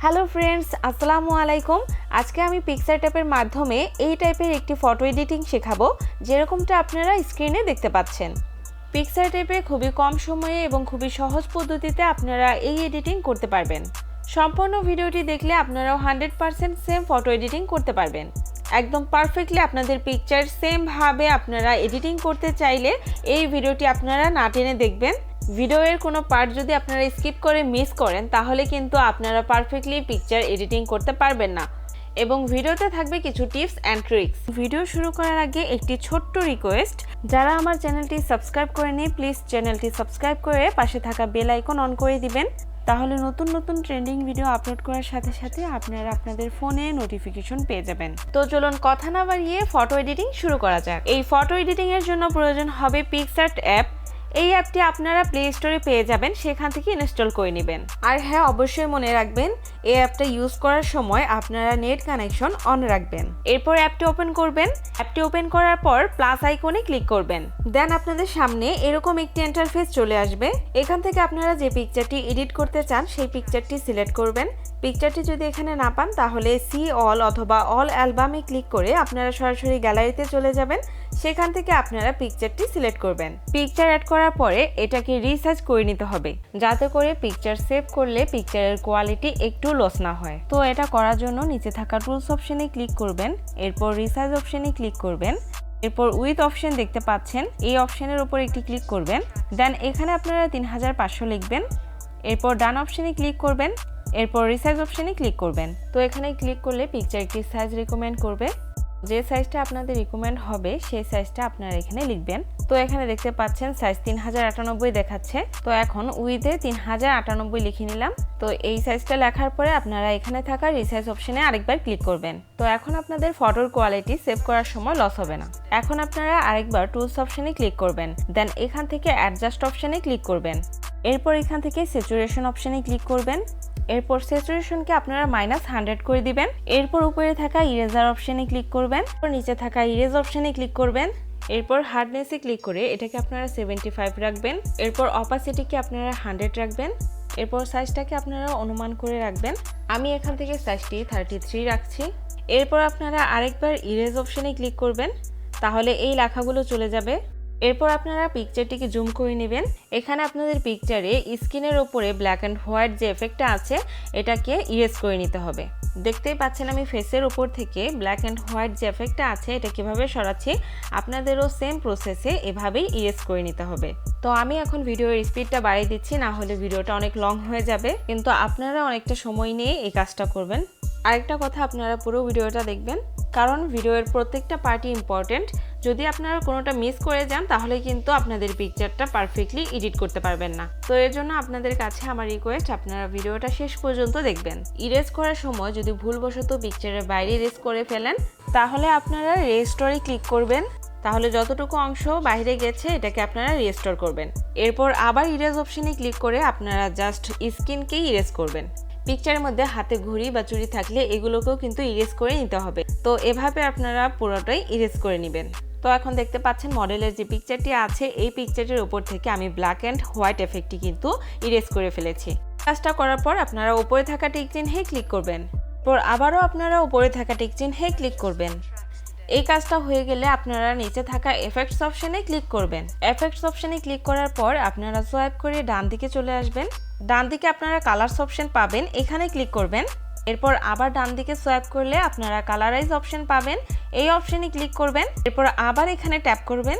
Hello friends, আসসালামু আলাইকুম। আজকে আমি পিক্সারট্যাপের মাধ্যমে এই টাইপের একটি ফটো এডিটিং শেখাবো, যেরকমটা আপনারা স্ক্রিনে দেখতে পাচ্ছেন। পিক্সারট্যাপে খুবই কম সময়ে এবং খুবই সহজ পদ্ধতিতে আপনারা এই এডিটিং করতে পারবেন। সম্পূর্ণ ভিডিওটি দেখলে আপনারাও 100% সেম ফটো এডিটিং করতে পারবেন। একদম পারফেক্টলি আপনাদের পিকচার সেমভাবে আপনারা এডিটিং করতে চাইলে এই ভিডিওটি আপনারা না টেনে দেখবেন। ভিডিওর কোনো পার্ট যদি আপনারা স্কিপ করে মিস করেন তাহলে কিন্তু আপনারা পারফেক্টলি পিকচার এডিটিং করতে পারবেন না। এবং ভিডিওতে থাকবে কিছু টিপস অ্যান্ড ট্রিক্স। ভিডিও শুরু করার আগে একটি ছোট্ট রিকোয়েস্ট, যারা আমার চ্যানেলটি সাবস্ক্রাইব করেনি প্লিজ চ্যানেলটি সাবস্ক্রাইব করে পাশে থাকা বেল আইকন অন করে দিবেন। তাহলে নতুন নতুন ট্রেন্ডিং ভিডিও আপলোড করার সাথে সাথে আপনারা আপনাদের ফোনে নোটিফিকেশন পেয়ে যাবেন। তো চলুন কথা না বাড়িয়ে ফটো এডিটিং শুরু করা যাক। এই ফটো এডিটিং এর জন্য প্রয়োজন হবে পিক্সার্ট অ্যাপ। এই অ্যাপটি আপনারা প্লে স্টোরে পেয়ে যাবেন, সেখান থেকে ইনস্টল করে নেবেন। আর হ্যাঁ, অবশ্যই মনে রাখবেন এই অ্যাপটা ইউজ করার সময় আপনারা নেট কানেকশন অন রাখবেন। এরপর অ্যাপটি ওপেন করবেন। অ্যাপটি ওপেন করার পর প্লাস আইকনে ক্লিক করবেন। দেন আপনাদের সামনে এরকম একটি ইন্টারফেস চলে আসবে। এখান থেকে আপনারা যে পিকচারটি এডিট করতে চান সেই পিকচারটি সিলেক্ট করবেন। পিকচারটি যদি এখানে না পান তাহলে সি অল অথবা অল অ্যালবামে ক্লিক করে আপনারা সরাসরি গ্যালারিতে চলে যাবেন। সেখান থেকে আপনারা পিকচারটি সিলেক্ট করবেন। পিকচার অ্যাড করার পরে এটাকে রিসার্চ করে নিতে হবে, যাতে করে পিকচার সেভ করলে পিকচারের কোয়ালিটি একটু লস না হয়। তো এটা করার জন্য নিচে থাকা টুলস অপশনে ক্লিক করবেন, এরপর রিসার্চ অপশনে ক্লিক করবেন, এরপর উইথ অপশন দেখতে পাচ্ছেন, এই অপশনের উপর একটি ক্লিক করবেন। দেন এখানে আপনারা 3500 লিখবেন, এরপর ডান অপশনে ক্লিক করবেন, এরপর রিসাইজ অপশনে ক্লিক করবেন। তো এখানে ক্লিক করলে পিকচার একটি সাইজ রিকমেন্ড করবে। যে সাইজটা আপনাদের রিকমেন্ড হবে সেই সাইজটা আপনারা এখানে লিখবেন। তো এখানে দেখতে পাচ্ছেন সাইজ 3098 দেখাচ্ছে। তো এখন উইথে 3098 লিখে নিলাম। তো এই সাইজটা লেখার পরে আপনারা এখানে থাকা রিসাইজ অপশনে আরেকবার ক্লিক করবেন। তো এখন আপনাদের ফটোর কোয়ালিটি সেভ করার সময় লস হবে না। এখন আপনারা আরেকবার টুলস অপশনে ক্লিক করবেন। দেন এখান থেকে অ্যাডজাস্ট অপশনে ক্লিক করবেন। এরপর এখান থেকে স্যাচুরেশন অপশনে ক্লিক করবেন। এরপর স্যাচুরেশনকে আপনারা -100 করে দিবেন। এরপর উপরে থাকা ইরেজার অপশনে ক্লিক করবেন, নিচে থাকা ইরেজ অপশনে ক্লিক করবেন। এরপর হার্ডনেসে ক্লিক করে এটাকে আপনারা 75 রাখবেন। এরপর অপাসিটিকে আপনারা 100 রাখবেন। এরপর সাইজটাকে আপনারা অনুমান করে রাখবেন। আমি এখান থেকে সাইজটি 33 রাখছি। এরপর আপনারা আরেকবার ইরেজ অপশনে ক্লিক করবেন, তাহলে এই লেখাগুলো চলে যাবে। এরপর আপনারা পিকচারটিকে জুম করে নেবেন। এখানে আপনাদের পিকচারে স্ক্রিনের ওপরে ব্ল্যাক অ্যান্ড হোয়াইট যে এফেক্টটা আছে এটাকে ইরেজ করে নিতে হবে। দেখতেই পাচ্ছেন আমি ফেসের ওপর থেকে ব্ল্যাক অ্যান্ড হোয়াইট যে এফেক্টটা আছে এটা কিভাবে সরাচ্ছি। আপনাদেরও সেম প্রসেসে এভাবেই ইরেজ করে নিতে হবে। তো আমি এখন ভিডিওর স্পিডটা বাড়িয়ে দিচ্ছি, না হলে ভিডিওটা অনেক লং হয়ে যাবে। কিন্তু আপনারা অনেকটা সময় নিয়ে এই কাজটা করবেন। আরেকটা কথা, আপনারা পুরো ভিডিওটা দেখবেন, কারণ ভিডিওর প্রত্যেকটা পার্টই ইম্পর্টেন্ট। যদি আপনারা কোনোটা মিস করে যান তাহলে কিন্তু আপনাদের পিকচারটা পারফেক্টলি এডিট করতে পারবেন না। তো এর জন্য আপনাদের কাছে আমার রিকোয়েস্ট, আপনারা ভিডিওটা শেষ পর্যন্ত দেখবেন। ইরেজ করার সময় যদি ভুলবশত পিকচারের বাইরে ইরেজ করে ফেলেন তাহলে আপনারা রেস্টোরে ক্লিক করবেন। তাহলে যতটুকু অংশ বাইরে গেছে এটাকে আপনারা রিস্টোর করবেন। এরপর আবার ইরেজ অপশনে ক্লিক করে আপনারা জাস্ট স্কিনকেই ইরেজ করবেন। পিকচারের মধ্যে হাতে ঘড়ি বা চুড়ি থাকলে এগুলোকেও কিন্তু ইরেজ করে নিতে হবে। তো এভাবে আপনারা পুরোটাই ইরেজ করে নেবেন। তো এখন দেখতে পাচ্ছেন মডেলের যে পিকচারটি আছে এই পিকচারের উপর থেকে আমি ব্ল্যাক অ্যান্ড হোয়াইট এফেক্টটি কিন্তু ইরেজ করে ফেলেছি। কাজটা করার পর আপনারা উপরে থাকা টিক চিহ্নে ক্লিক করবেন। এরপর আবারও আপনারা উপরে থাকা টিক চিহ্নে ক্লিক করবেন। এই কাজটা হয়ে গেলে আপনারা নিচে থাকা এফেক্টস অপশনে ক্লিক করবেন। এফেক্টস অপশনে ক্লিক করার পর আপনারা সোয়াইপ করে ডান দিকে চলে আসবেন। ডান দিকে আপনারা কালারস অপশন পাবেন, এখানে ক্লিক করবেন। এরপর আবার ডান দিকে সোয়াইপ করলে আপনারা কালারাইজ অপশন পাবেন, এই অপশনে ক্লিক করবেন। এরপর আবার এখানে ট্যাপ করবেন।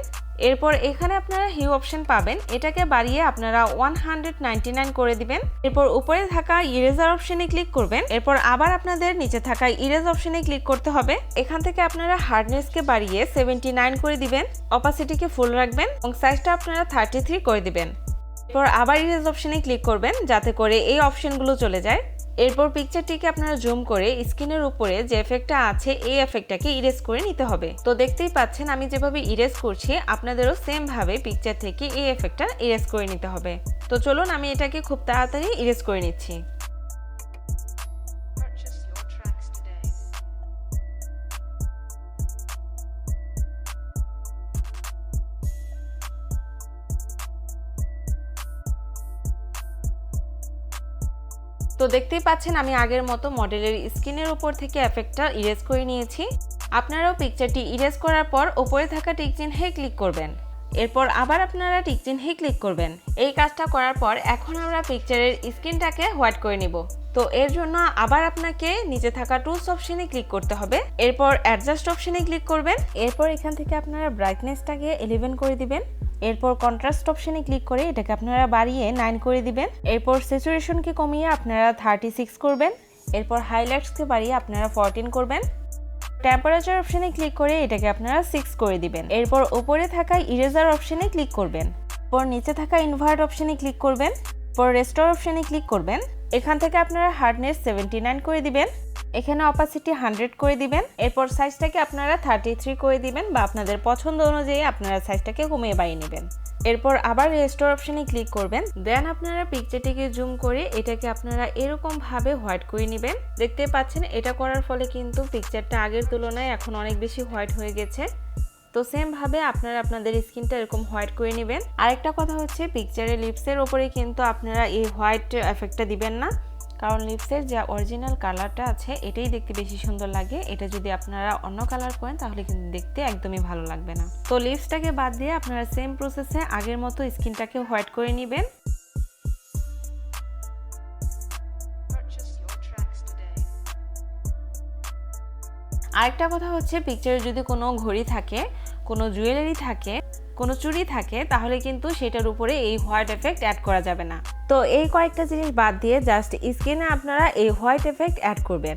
এরপর এখানে আপনারা হিউ অপশন পাবেন, এটাকে বাড়িয়ে আপনারা 199 করে দিবেন। এরপর উপরে থাকা ইরেজার অপশনে ক্লিক করবেন। এরপর আবার আপনাদের নিচে থাকা ইরেজ অপশনে ক্লিক করতে হবে। এখান থেকে আপনারা হার্ডনেসকে বাড়িয়ে 79 করে দিবেন, অপাসিটিকে ফুল রাখবেন এবং সাইজটা আপনারা 33 করে দিবেন। এরপর আবার ইরেজ অপশনে ক্লিক করবেন যাতে করে এই অপশনগুলো চলে যায়। এরপর পিকচারটিকে আপনারা জুম করে স্ক্রিনের উপরে যে এফেক্টটা আছে এই এফেক্টটাকে ইরেজ করে নিতে হবে। তো দেখতেই পাচ্ছেন আমি যেভাবে ইরেজ করছি আপনাদেরও সেম ভাবে পিকচার থেকে এই এফেক্টটা ইরেজ করে নিতে হবে। তো চলুন আমি এটাকে খুব তাড়াতাড়ি ইরেজ করে নিচ্ছি। তো দেখতেই পাচ্ছেন আমি আগের মতো মডেলের স্কিনের উপর থেকে এফেক্টটা ইরেজ করে নিয়েছি। আপনারাও পিকচারটি ইরেজ করার পর উপরে থাকা টিক চিহ্নে ক্লিক করবেন। এরপর আবার আপনারা টিক চিহ্নে ক্লিক করবেন। এই কাজটা করার পর এখন আমরা পিকচারের স্কিনটাকে হোয়াইট করে নিব। তো এর জন্য আবার আপনাকে নিচে থাকা টুলস অপশনে ক্লিক করতে হবে। এরপর অ্যাডজাস্ট অপশনে ক্লিক করবেন। এরপর এখান থেকে আপনারা ব্রাইটনেসটাকে 11 করে দিবেন। এরপর কন্ট্রাস্ট অপশনে ক্লিক করে এটাকে আপনারা বাড়িয়ে 9 করে দিবেন। এরপর স্যাচুরেশনকে কমিয়ে আপনারা 36 করবেন। এরপর হাইলাইটসকে বাড়িয়ে আপনারা 14 করবেন। টেম্পারেচার অপশনে ক্লিক করে এটাকে আপনারা 6 করে দিবেন। এরপর উপরে থাকা ইরেজার অপশনে ক্লিক করবেন। এরপর নিচে থাকা ইনভার্ট অপশনে ক্লিক করবেন। এরপর রেস্টোর অপশনে ক্লিক করবেন। এখান থেকে আপনারা হার্ডনেস 79 করে দিবেন। এখানে অপাসিটি 100 করে দিবেন। এরপর সাইজটাকে আপনারা 33 করে দিবেন বা আপনাদের পছন্দ অনুযায়ী আপনারা সাইজটাকে কমিয়ে বাড়িয়ে নেবেন। এরপর আবার রেস্টোর অপশনে ক্লিক করবেন। দেন আপনারা পিকচারটিকে জুম করে এটাকে আপনারা এরকম ভাবে হোয়াইট করে নেবেন। দেখতে পাচ্ছেন এটা করার ফলে কিন্তু পিকচারটা আগের তুলনায় এখন অনেক বেশি হোয়াইট হয়ে গেছে। তো সেম ভাবে আপনারা আপনাদের স্কিনটা এরকম হোয়াইট করে নেবেন। আরেকটা কথা হচ্ছে পিকচারের লিপসের ওপরে কিন্তু আপনারা এই হোয়াইট এফেক্টটা দিবেন না, কারণ লিপসের যে অরিজিনাল কালারটা আছে এটাই দেখতে বেশি সুন্দর লাগে। এটা যদি আপনারা অন্য কালার করেন তাহলে কিন্তু দেখতে একদমই ভালো লাগবে না। তো লিপসটাকে বাদ দিয়ে আপনারা সেম প্রসেসে আগের মতো স্কিনটাকে হোয়াইট করে নেবেন। আরেকটা কথা হচ্ছে পিকচারে যদি কোনো ঘড়ি থাকে, কোনো জুয়েলারি থাকে, কোনো চুড়ি থাকে তাহলে কিন্তু সেটার উপরে এই হোয়াইট এফেক্ট অ্যাড করা যাবে না। তো এই কয়েকটা জিনিস বাদ দিয়ে জাস্ট স্কিনে আপনারা এই হোয়াইট এফেক্ট অ্যাড করবেন।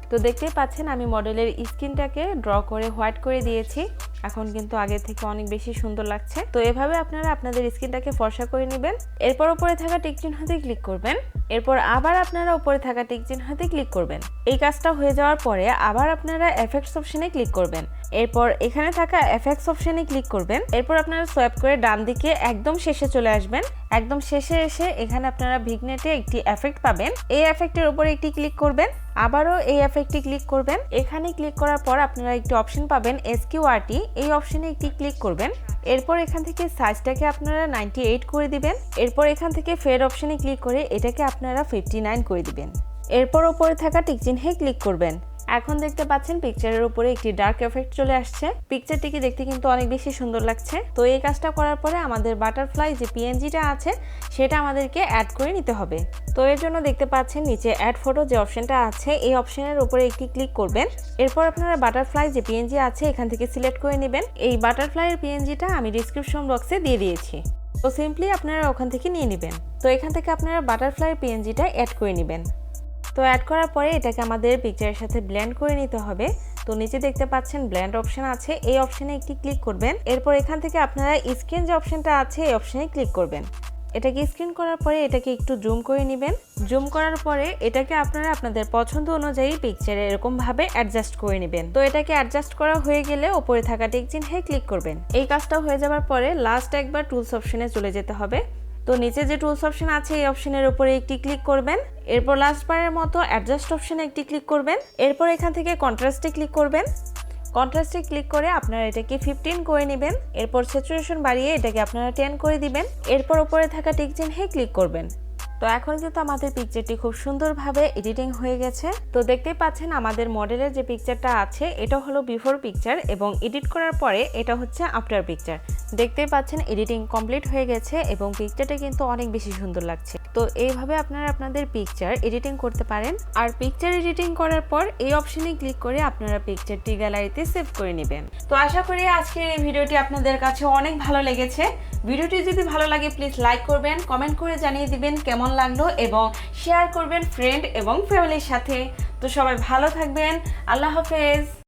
তো দেখতেই পাচ্ছেন আমি মডেলের স্কিনটাকে ড্র করে হোয়াইট করে দিয়েছি। এখন কিন্তু আগের থেকে অনেক বেশি সুন্দর লাগছে। তো এভাবে আপনারা আপনাদের স্কিনটাকে ফর্সা করে নেবেন। এরপর উপরে থাকা টিক চিহ্নতে ক্লিক করবেন। এরপর আবার আপনারা উপরে থাকা টিক চিহ্নতে ক্লিক করবেন। এই কাজটা হয়ে যাওয়ার পরে আবার আপনারা এফেক্টস অপশনে ক্লিক করবেন। এরপর এখানে থাকা এফেক্টস অপশনে ক্লিক করবেন। এরপর আপনারা সোয়াইপ করে ডান দিকে একদম শেষে চলে আসবেন। একদম শেষে এসে এখানে আপনারা ভিগনেটে একটি এফেক্ট পাবেন। এই এফেক্টের উপরে একটি ক্লিক করবেন। আবারও এই এফেক্টে ক্লিক করবেন। এখানে ক্লিক করার পর আপনারা একটি অপশন পাবেন SQRT, এই অপশনে একটি ক্লিক করবেন। এরপর এখান থেকে সাইজটাকে আপনারা 98 করে দিবেন। এরপর এখান থেকে ফেড অপশনে ক্লিক করে এটাকে আপনারা 59 করে দিবেন। এরপর উপরে থাকা টিক চিহ্নে ক্লিক করবেন। এখন দেখতে পাচ্ছেন পিকচারের উপরে একটি ডার্ক এফেক্ট চলে আসছে। পিকচারটিকে দেখতে কিন্তু অনেক বেশি সুন্দর লাগছে। তো এই কাজটা করার পরে আমাদের বাটারফ্লাই যে PNGটা আছে সেটা আমাদেরকে অ্যাড করে নিতে হবে। তো এর জন্য দেখতে পাচ্ছেন নিচে অ্যাড ফটো যে অপশনটা আছে এই অপশনের উপরে একটি ক্লিক করবেন। এরপর আপনারা বাটারফ্লাই যে PNG আছে এখান থেকে সিলেক্ট করে নেবেন। এই বাটারফ্লাইয়ের PNGটা আমি ডিসক্রিপশন বক্সে দিয়ে দিয়েছি। তো সিম্পলি আপনারা ওখান থেকে নিয়ে নেবেন। তো এখান থেকে আপনারা বাটারফ্লাইয়ের PNGটা অ্যাড করে নেবেন। তো অ্যাড করার পরে এটাকে আমাদের পিকচারের সাথে ব্লেন্ড করে নিতে হবে। তো নিচে দেখতে পাচ্ছেন ব্লেন্ড অপশন আছে, এই অপশনে একটি ক্লিক করবেন। এরপর এখান থেকে আপনারা স্ক্রিন যে অপশনটা আছে এই অপশনে ক্লিক করবেন। এটাকে স্ক্রিন করার পরে এটাকে একটু জুম করে নেবেন। জুম করার পরে এটাকে আপনারা আপনাদের পছন্দ অনুযায়ী পিকচারে এরকম ভাবে অ্যাডজাস্ট করে নেবেন। তো এটাকে অ্যাডজাস্ট করা হয়ে গেলে উপরে থাকা টিক চিহ্নে ক্লিক করবেন। এই কাজটা হয়ে যাওয়ার পরে লাস্ট একবার টুলস অপশনে চলে যেতে হবে। তো নিচে যে টুলস অপশন আছে এই অপশনের উপরে একটি ক্লিক করবেন। এরপর লাস্ট বারের মতো অ্যাডজাস্ট অপশনে একটি ক্লিক করবেন। এরপর এখান থেকে কন্ট্রাস্টে ক্লিক করবেন। কন্ট্রাস্টে ক্লিক করে আপনারা এটাকে 15 করে নেবেন। এরপর স্যাচুরেশন বাড়িয়ে এটাকে আপনারা 10 করে দিবেন। এরপর উপরে থাকা টিক চিহ্নে ক্লিক করবেন। তো এখন কিন্তু আমাদের পিকচারটি খুব সুন্দরভাবে এডিটিং হয়ে গেছে। তো দেখতেই পাচ্ছেন আমাদের মডেলের যে পিকচারটা আছে এটা হলো বিফোর পিকচার এবং এডিট করার পরে এটা হচ্ছে আফটার পিকচার। দেখতেই পাচ্ছেন এডিটিং কমপ্লিট হয়ে গেছে এবং পিকচারটা কিন্তু অনেক বেশি সুন্দর লাগছে। তো এইভাবে আপনারা আপনাদের পিকচার এডিটিং করতে পারেন। আর পিকচার এডিটিং করার পর এই অপশনে ক্লিক করে আপনারা পিকচারটি গ্যালারিতে সেভ করে নেবেন। তো আশা করি আজকের এই ভিডিওটি আপনাদের কাছে অনেক ভালো লেগেছে। ভিডিওটি যদি ভালো লাগে প্লিজ লাইক করবেন, কমেন্ট করে জানিয়ে দিবেন কেমন লাগলো এবং শেয়ার করবেন ফ্রেন্ড এবং ফ্যামিলির সাথে। তো সবাই ভালো থাকবেন। আল্লাহ হাফেজ।